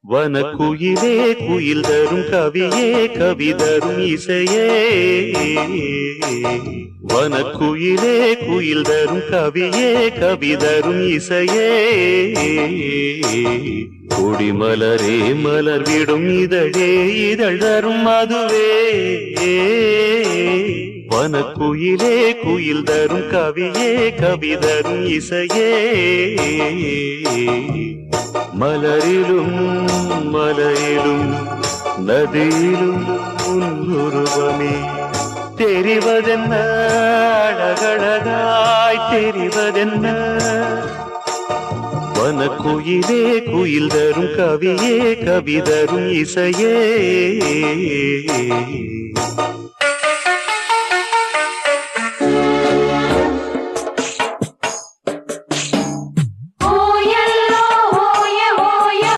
வனக்குயிலே குயில் தரும் கவியே கவி தரும் இசையே வனக்குயிலே குயில் தரும் கவியே கவி தரும் இசையே கொடிமலரே மலர் விடும் இதழே இதழ் தரும் மதுவே வனக்குயிலே குயில் தரும் கவியே கவி தரும் இசையே மலரிலும் மலையிலும் நதியிலும் உருவமே தெரிவதென்ன அழகழகாய் தெரிவதென்ன வனக்குயிலே குயில் தரும் கவியே கவி தரும் இசையே